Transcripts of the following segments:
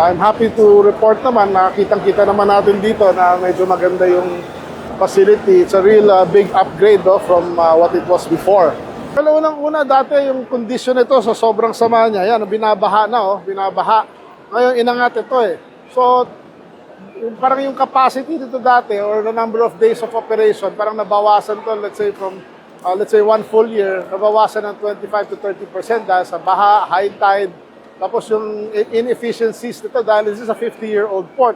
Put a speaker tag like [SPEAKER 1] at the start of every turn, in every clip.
[SPEAKER 1] I'm happy to report naman na kitang-kita naman natin dito na medyo maganda yung facility. It's a real big upgrade from what it was before. Pero unang-una dati yung condition nito sa sobrang sama niya. Yan, binabaha na binabaha. Ngayon inangat ito So parang yung capacity dito dati or the number of days of operation, parang nabawasan to, let's say from one full year, nabawasan ng 25 to 30% dahil sa baha, high tide, tapos yung inefficiencies nito dahil this is a 50-year-old port.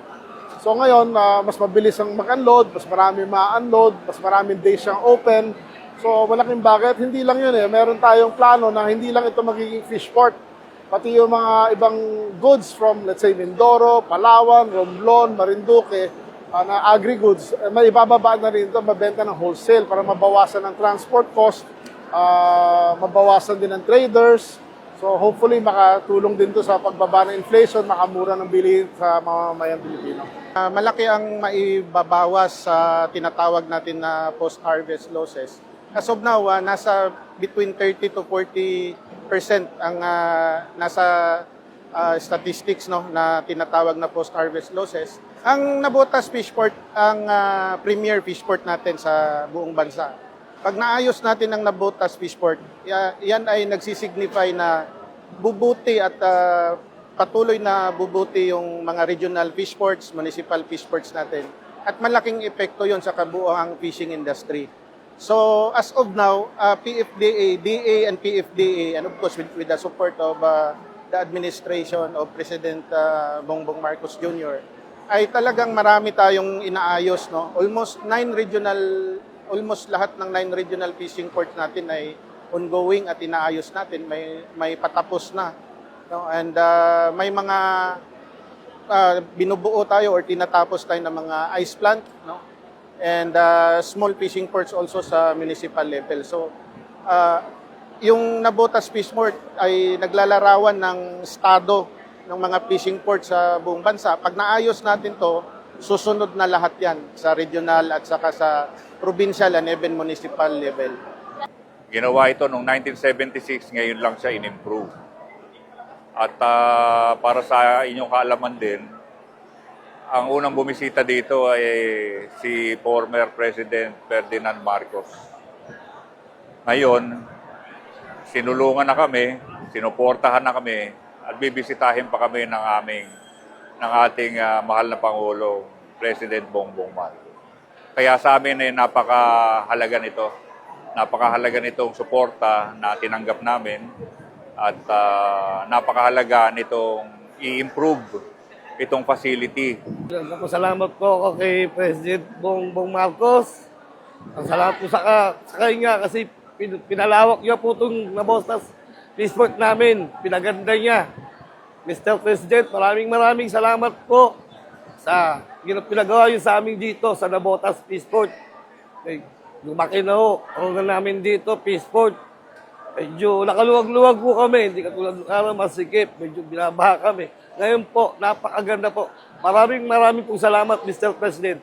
[SPEAKER 1] So ngayon, mas mabilis ang mag-unload, mas marami ma-unload, mas maraming days siyang open. So malaking bagay. Hindi lang yun meron tayong plano na hindi lang ito magiging fish port. Pati yung mga ibang goods from, let's say, Mindoro, Palawan, Romblon, Marinduque, na agri-goods, may ibababa na rin ito, mabenta ng wholesale para mabawasan ng transport cost, mabawasan din ng traders. So hopefully makatulong din to sa pagbaba ng inflation, makamura ng bilihin sa mamamayang Pilipino.
[SPEAKER 2] Malaki ang maibabawas sa tinatawag natin na post-harvest losses. As of now, nasa between 30 to 40% ang nasa statistics na tinatawag na post-harvest losses. Ang Navotas Fish Port ang premier fish port natin sa buong bansa. Pag naayos natin ang Navotas Fish Port, yan ay nagsisignify na bubuti at patuloy na bubuti yung mga regional fish ports, municipal fish ports natin. At malaking epekto yon sa kabuoang fishing industry. So as of now, PFDA, DA and PFDA, and of course with the support of the administration of President Bongbong Marcos Jr., ay talagang marami tayong inaayos. Almost lahat ng 9 regional fishing ports natin ay ongoing at inaayos natin. May patapos na. And may mga binubuo tayo or tinatapos tayo ng mga ice plant. And small fishing ports also sa municipal level. So, yung Navotas Fish Port ay naglalarawan ng estado ng mga fishing ports sa buong bansa. Pag naayos natin to, susunod na lahat yan sa regional at saka sa provincial and even municipal level.
[SPEAKER 3] Ginawa ito noong 1976, ngayon lang siya in-improve. At para sa inyong kaalaman din, ang unang bumisita dito ay si former President Ferdinand Marcos. Ngayon, sinulungan na kami, sinuportahan na kami, at bibisitahin pa kami ng ating mahal na Pangulo, President Bongbong Marcos. Kaya sa amin ay napakahalaga nito. Napakahalaga nitong suporta na tinanggap namin at napakahalaga nitong i-improve itong facility.
[SPEAKER 4] Salamat po ako kay President Bongbong Marcos. Salamat po sa kanya kasi pinalawak niya po itong Navotas Fish Port namin. Pinaganda niya. Mr. President, maraming salamat po sa pinagawa niyo sa amin dito sa Navotas Fish Port. Lumaki na ho. Ang namin dito, Fish Port. Medyo nakaluwag-luwag po kami. Hindi katulad ng masikip. Medyo binabaha kami. Ngayon po, napakaganda po. Maraming pong salamat, Mr. President.